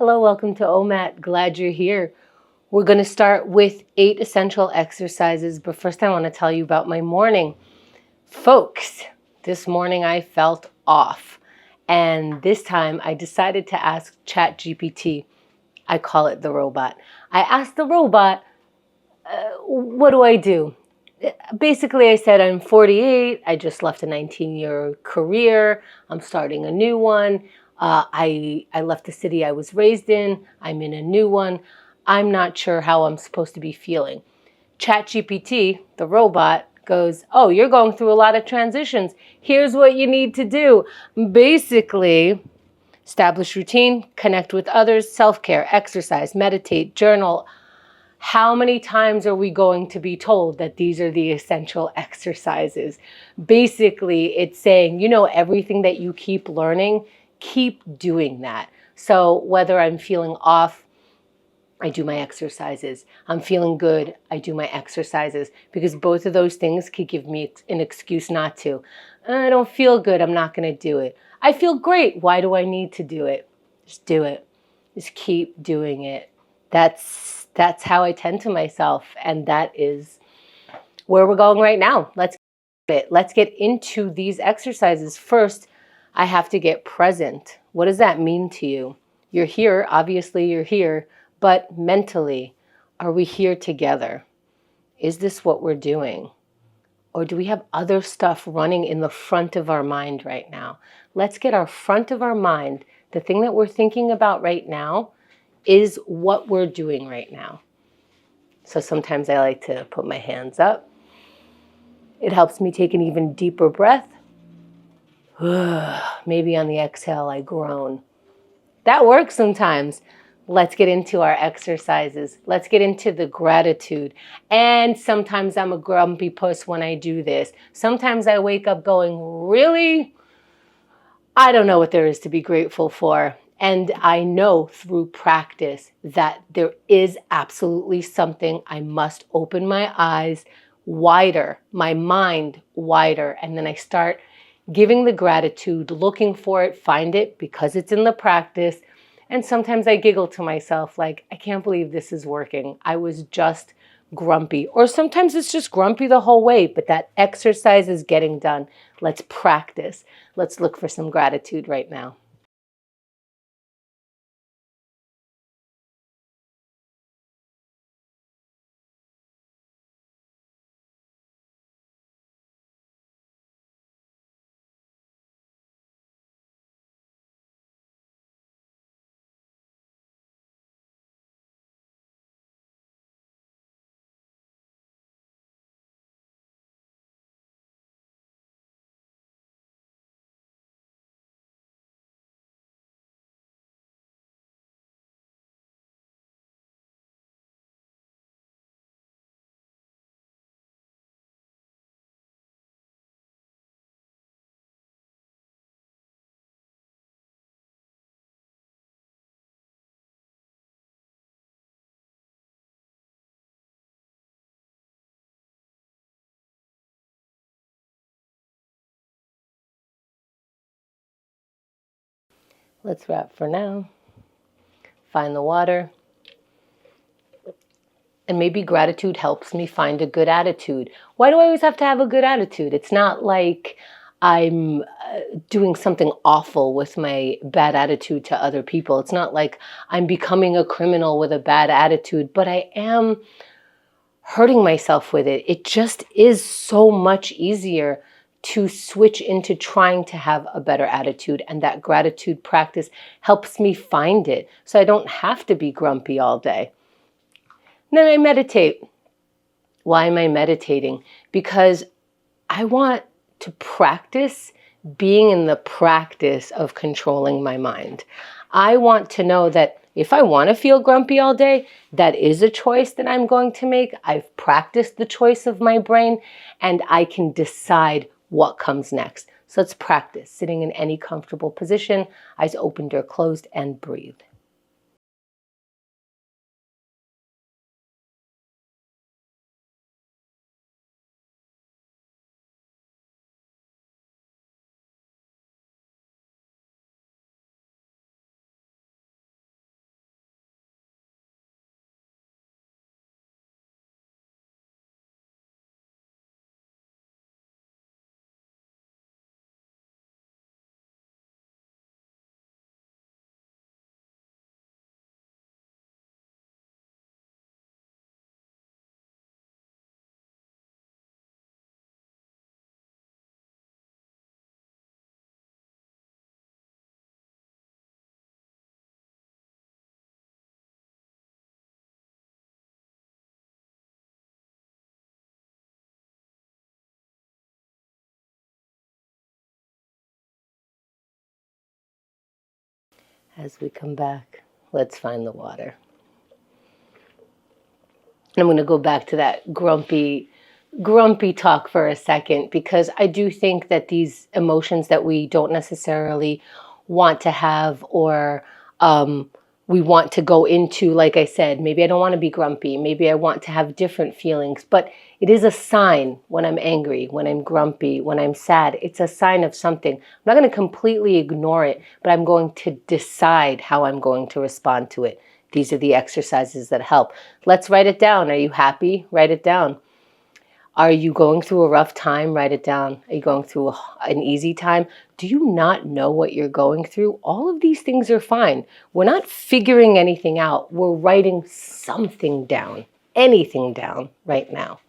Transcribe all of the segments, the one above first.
Hello, welcome to OMAT. Glad you're here. We're going to start with 8 essential exercises, but first I want to tell you about my morning. Folks, this morning I felt off, and this time I decided to ask ChatGPT. I call it the robot. I asked the robot, what do I do? Basically, I said, I'm 48. I just left a 19-year career. I'm starting a new one. I left the city I was raised in. I'm in a new one. I'm not sure how I'm supposed to be feeling. ChatGPT, the robot, goes, oh, you're going through a lot of transitions. Here's what you need to do. Basically, establish routine, connect with others, self-care, exercise, meditate, journal. How many times are we going to be told that these are the essential exercises? Basically, it's saying, everything that you keep learning, keep doing that. So whether I'm feeling off, I do my exercises. I'm feeling good, I do my exercises, because both of those things could give me an excuse not to. I don't feel good, I'm not going to do it. I feel great, why do I need to do it? Just do it. Just keep doing it. That's how I tend to myself, and that is where we're going right now. Let's get into these exercises. First, I have to get present. What does that mean to you? You're here, obviously you're here, but mentally, are we here together? Is this what we're doing? Or do we have other stuff running in the front of our mind right now? Let's get our front of our mind, the thing that we're thinking about right now, is what we're doing right now. So sometimes I like to put my hands up. It helps me take an even deeper breath. Maybe on the exhale, I groan. That works sometimes. Let's get into our exercises. Let's get into the gratitude. And sometimes I'm a grumpy puss when I do this. Sometimes I wake up going, really? I don't know what there is to be grateful for. And I know through practice that there is absolutely something. I must open my eyes wider, my mind wider. And then I start giving the gratitude, looking for it, find it because it's in the practice. And sometimes I giggle to myself like, I can't believe this is working. I was just grumpy. Or sometimes it's just grumpy the whole way, but that exercise is getting done. Let's practice. Let's look for some gratitude right now. Let's wrap for now. Find the water. And maybe gratitude helps me find a good attitude. Why do I always have to have a good attitude? It's not like I'm doing something awful with my bad attitude to other people. It's not like I'm becoming a criminal with a bad attitude, but I am hurting myself with it. It just is so much easier to switch into trying to have a better attitude, and that gratitude practice helps me find it so I don't have to be grumpy all day. And then I meditate. Why am I meditating? Because I want to practice being in the practice of controlling my mind. I want to know that if I want to feel grumpy all day, that is a choice that I'm going to make. I've practiced the choice of my brain, and I can decide what comes next. So let's practice sitting in any comfortable position, eyes opened or closed, and breathe. As we come back, let's find the water. And I'm going to go back to that grumpy talk for a second, because I do think that these emotions that we don't necessarily want to have, or we want to go into, like I said, maybe I don't want to be grumpy, maybe I want to have different feelings, but it is a sign when I'm angry, when I'm grumpy, when I'm sad. It's a sign of something. I'm not going to completely ignore it, but I'm going to decide how I'm going to respond to it. These are the exercises that help. Let's write it down. Are you happy? Write it down. Are you going through a rough time? Write it down. Are you going through an easy time? Do you not know what you're going through? All of these things are fine. We're not figuring anything out. We're writing something down, anything down right now.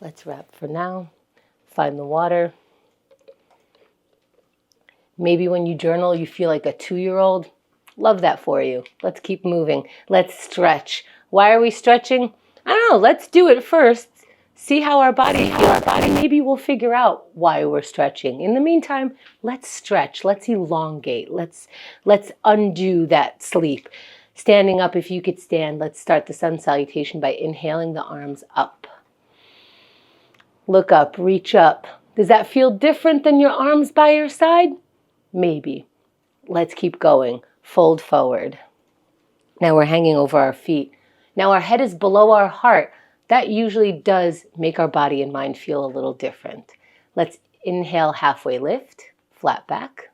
Let's wrap for now. Find the water. Maybe when you journal, you feel like a 2-year-old. Love that for you. Let's keep moving. Let's stretch. Why are we stretching? I don't know. Let's do it first. See how our body feels. Maybe we'll figure out why we're stretching. In the meantime, let's stretch. Let's elongate. Let's undo that sleep. Standing up, if you could stand, let's start the sun salutation by inhaling the arms up. Look up, reach up. Does that feel different than your arms by your side? Maybe. Let's keep going. Fold forward. Now we're hanging over our feet. Now our head is below our heart. That usually does make our body and mind feel a little different. Let's inhale, halfway lift, flat back.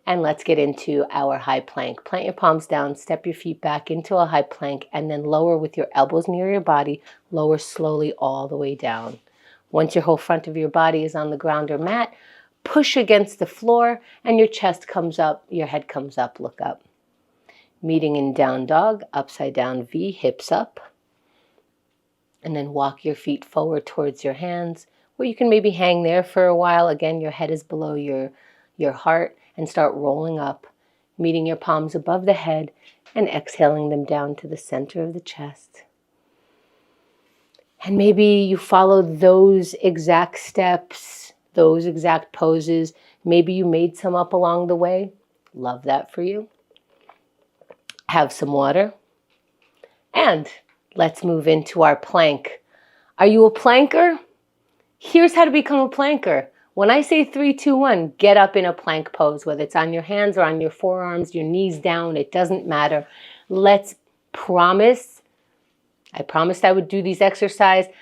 And let's get into our high plank. Plant your palms down, step your feet back into a high plank, and then lower with your elbows near your body. Lower slowly all the way down. Once your whole front of your body is on the ground or mat, push against the floor and your chest comes up, your head comes up, look up. Meeting in down dog, upside down V, hips up. And then walk your feet forward towards your hands, or you can maybe hang there for a while. Again, your head is below your heart, and start rolling up, meeting your palms above the head and exhaling them down to the center of the chest. And maybe you follow those exact steps, those exact poses. Maybe you made some up along the way. Love that for you. Have some water. And let's move into our plank. Are you a planker? Here's how to become a planker. When I say 3, 2, 1, get up in a plank pose, whether it's on your hands or on your forearms, your knees down, it doesn't matter. Let's promise. I promised I would do these exercises.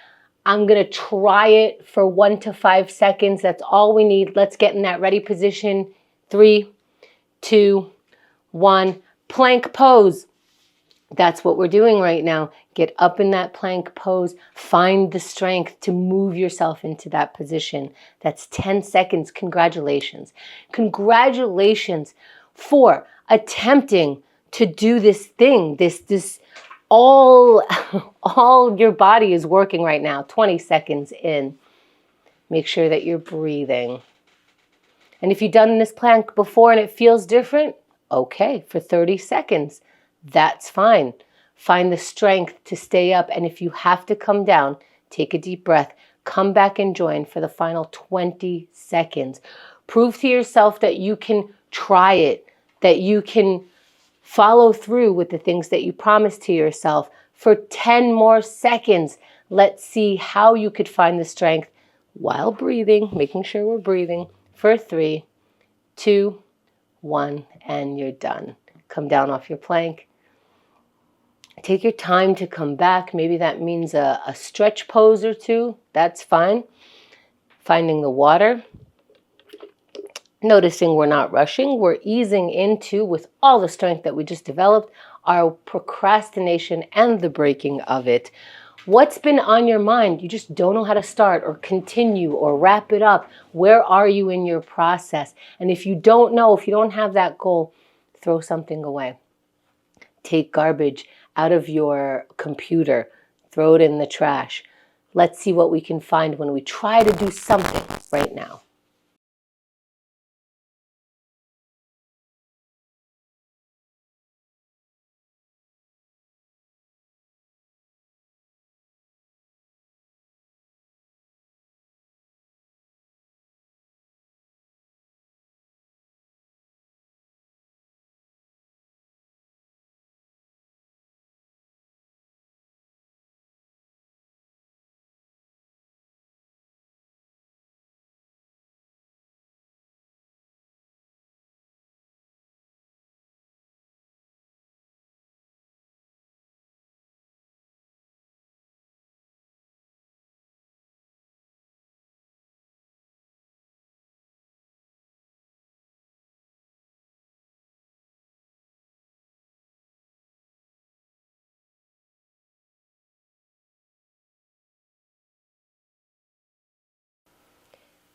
I'm going to try it for 1 to 5 seconds. That's all we need. Let's get in that ready position. 3, 2, 1. Plank pose. That's what we're doing right now. Get up in that plank pose. Find the strength to move yourself into that position. That's 10 seconds. Congratulations. Congratulations for attempting to do this thing. This all your body is working right now. 20 seconds in. Make sure that you're breathing. And if you've done this plank before and it feels different, okay, for 30 seconds. That's fine. Find the strength to stay up. And if you have to come down, take a deep breath. Come back and join for the final 20 seconds. Prove to yourself that you can try it, that you can follow through with the things that you promised to yourself. For 10 more seconds, let's see how you could find the strength while breathing, making sure we're breathing. For 3, 2, 1, and you're done. come down off your plank. Take your time to come back. Maybe that means a stretch pose or two. That's fine. Finding the water. Noticing we're not rushing. We're easing into, with all the strength that we just developed, our procrastination and the breaking of it. What's been on your mind? You just don't know how to start or continue or wrap it up. Where are you in your process? And if you don't know, if you don't have that goal, throw something away. Take garbage out of your computer, throw it in the trash. Let's see what we can find when we try to do something right now.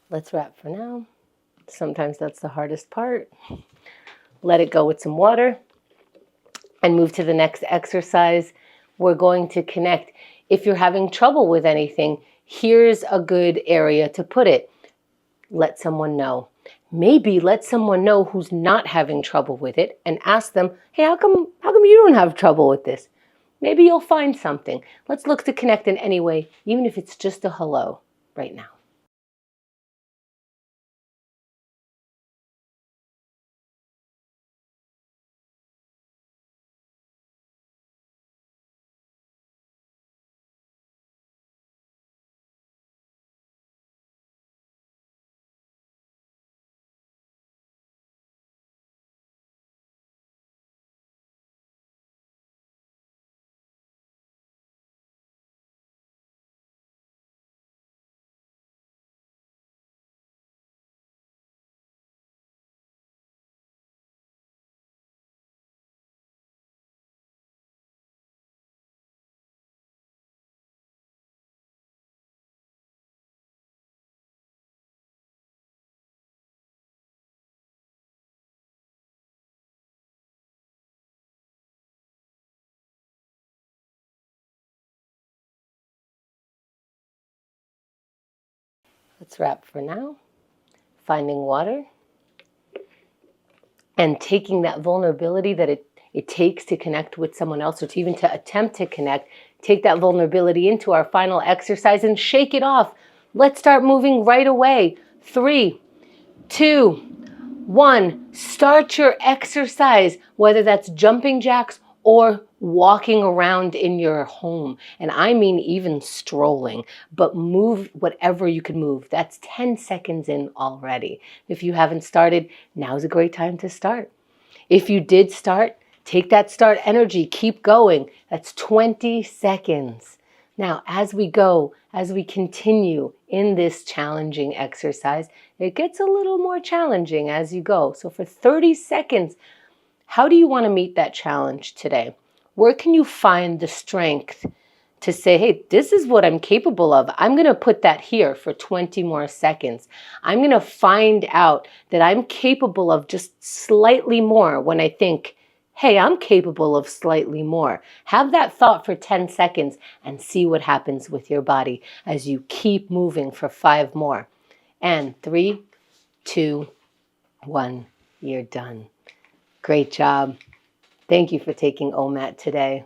Let's wrap for now. Sometimes that's the hardest part. Let it go with some water and move to the next exercise. We're going to connect. If you're having trouble with anything, here's a good area to put it. Let someone know. Maybe let someone know who's not having trouble with it and ask them, hey, how come you don't have trouble with this? Maybe you'll find something. Let's look to connect in any way, even if it's just a hello right now. Let's wrap for now. Finding water and taking that vulnerability that it takes to connect with someone else, or to even to attempt to connect. Take that vulnerability into our final exercise and shake it off. Let's start moving right away. 3, 2, 1. Start your exercise, whether that's jumping jacks or walking around in your home. And I mean even strolling, but move whatever you can move. That's 10 seconds in already. If you haven't started, now's a great time to start. If you did start, take that start energy, keep going. That's 20 seconds. Now, as we go, as we continue in this challenging exercise, it gets a little more challenging as you go. So for 30 seconds, how do you want to meet that challenge today? Where can you find the strength to say, hey, this is what I'm capable of. I'm going to put that here for 20 more seconds. I'm going to find out that I'm capable of just slightly more when I think, hey, I'm capable of slightly more. Have that thought for 10 seconds and see what happens with your body as you keep moving for 5 more. And 3, 2, 1, you're done. Great job. Thank you for taking OMAT today.